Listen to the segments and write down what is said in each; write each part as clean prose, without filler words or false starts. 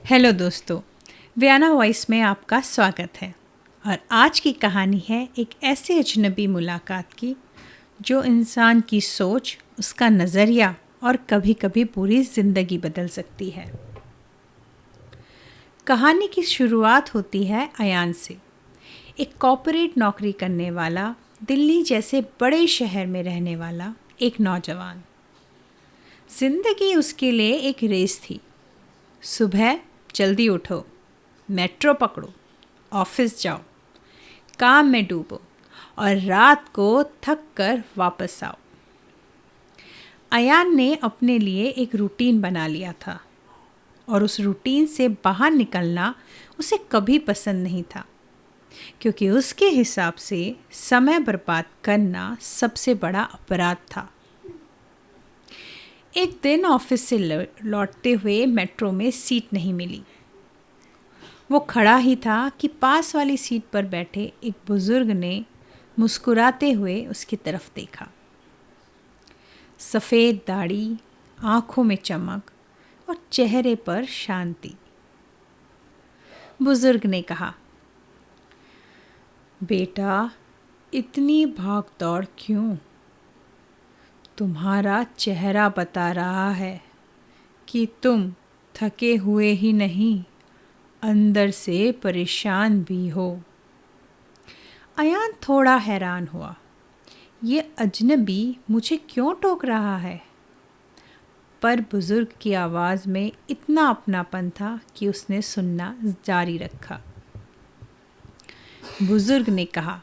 Hello दोस्तों, vyana voice में आपका स्वागत है। और आज की कहानी है एक ऐसे अजनबी मुलाकात की जो इंसान की सोच, उसका नज़रिया और कभी-कभी पूरी ज़िंदगी बदल सकती है। कहानी की शुरुआत होती है अयान से। एक कॉर्पोरेट नौकरी करने वाला, दिल्ली जैसे बड़े शहर में रहने वाला एक नौजवान। ज़िंदगी उसके लिए एक रेस थी। सुबह जल्दी उठो, मेट्रो पकड़ो, ऑफिस जाओ, काम में डूबो और रात को थक कर वापस आओ। अयान ने अपने लिए एक रूटीन बना लिया था और उस रूटीन से बाहर निकलना उसे कभी पसंद नहीं था, क्योंकि उसके हिसाब से समय बर्बाद करना सबसे बड़ा अपराध था। एक दिन ऑफिस से लौटते हुए मेट्रो में सीट नहीं मिली। वो खड़ा ही था कि पास वाली सीट पर बैठे एक बुजुर्ग ने मुस्कुराते हुए उसकी तरफ देखा। सफ़ेद दाढ़ी, आंखों में चमक और चेहरे पर शांति। बुजुर्ग ने कहा, बेटा, इतनी भाग दौड़ क्यों? तुम्हारा चेहरा बता रहा है कि तुम थके हुए ही नहीं, अंदर से परेशान भी हो। अयान थोड़ा हैरान हुआ। ये अजनबी मुझे क्यों टोक रहा है? पर बुजुर्ग की आवाज़ में इतना अपनापन था कि उसने सुनना जारी रखा। बुजुर्ग ने कहा,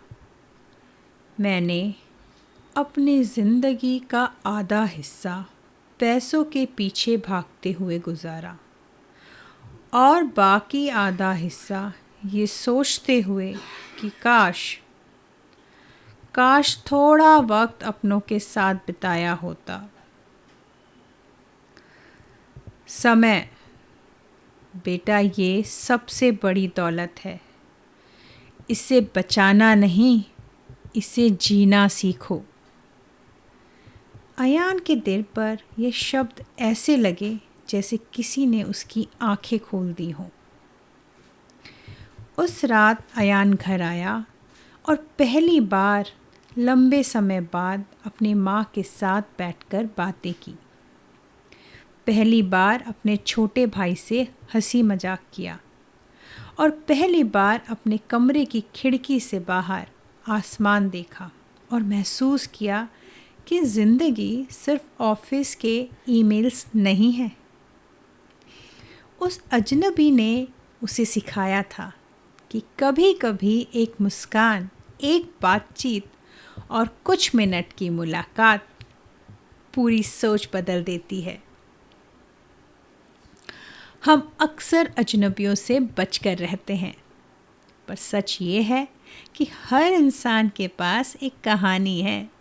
मैंने अपनी ज़िंदगी का आधा हिस्सा पैसों के पीछे भागते हुए गुजारा और बाकी आधा हिस्सा ये सोचते हुए कि काश थोड़ा वक्त अपनों के साथ बिताया होता। समय, बेटा, ये सबसे बड़ी दौलत है। इसे बचाना नहीं, इसे जीना सीखो। अयान के दिल पर ये शब्द ऐसे लगे जैसे किसी ने उसकी आंखें खोल दी हों। उस रात अयान घर आया और पहली बार लंबे समय बाद अपनी माँ के साथ बैठकर बातें की। पहली बार अपने छोटे भाई से हंसी मजाक किया और पहली बार अपने कमरे की खिड़की से बाहर आसमान देखा और महसूस किया कि ज़िंदगी सिर्फ ऑफिस के ईमेल्स नहीं है। उस अजनबी ने उसे सिखाया था कि कभी कभी एक मुस्कान, एक बातचीत और कुछ मिनट की मुलाकात पूरी सोच बदल देती है। हम अक्सर अजनबियों से बचकर रहते हैं, पर सच ये है कि हर इंसान के पास एक कहानी है।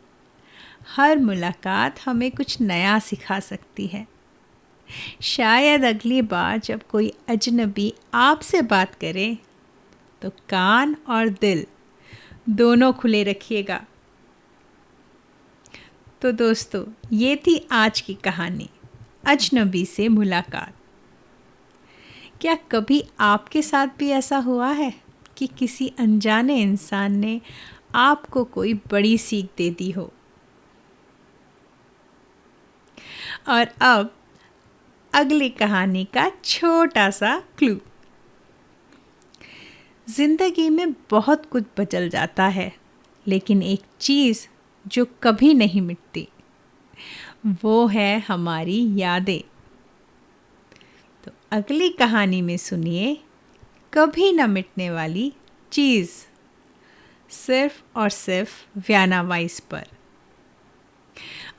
हर मुलाकात हमें कुछ नया सिखा सकती है। शायद अगली बार जब कोई अजनबी आपसे बात करे तो कान और दिल दोनों खुले रखिएगा। तो दोस्तों, ये थी आज की कहानी, अजनबी से मुलाकात। क्या कभी आपके साथ भी ऐसा हुआ है कि किसी अनजाने इंसान ने आपको कोई बड़ी सीख दे दी हो? और अब अगली कहानी का छोटा सा क्लू। जिंदगी में बहुत कुछ बदल जाता है, लेकिन एक चीज़ जो कभी नहीं मिटती, वो है हमारी यादें। तो अगली कहानी में सुनिए कभी न मिटने वाली चीज़, सिर्फ और सिर्फ व्याना वॉइस पर।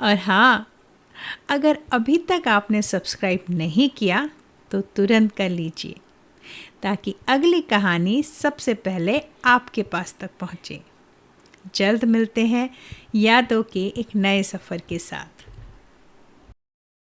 और हाँ, अगर अभी तक आपने सब्सक्राइब नहीं किया तो तुरंत कर लीजिए, ताकि अगली कहानी सबसे पहले आपके पास तक पहुँचे। जल्द मिलते हैं यादों के एक नए सफ़र के साथ।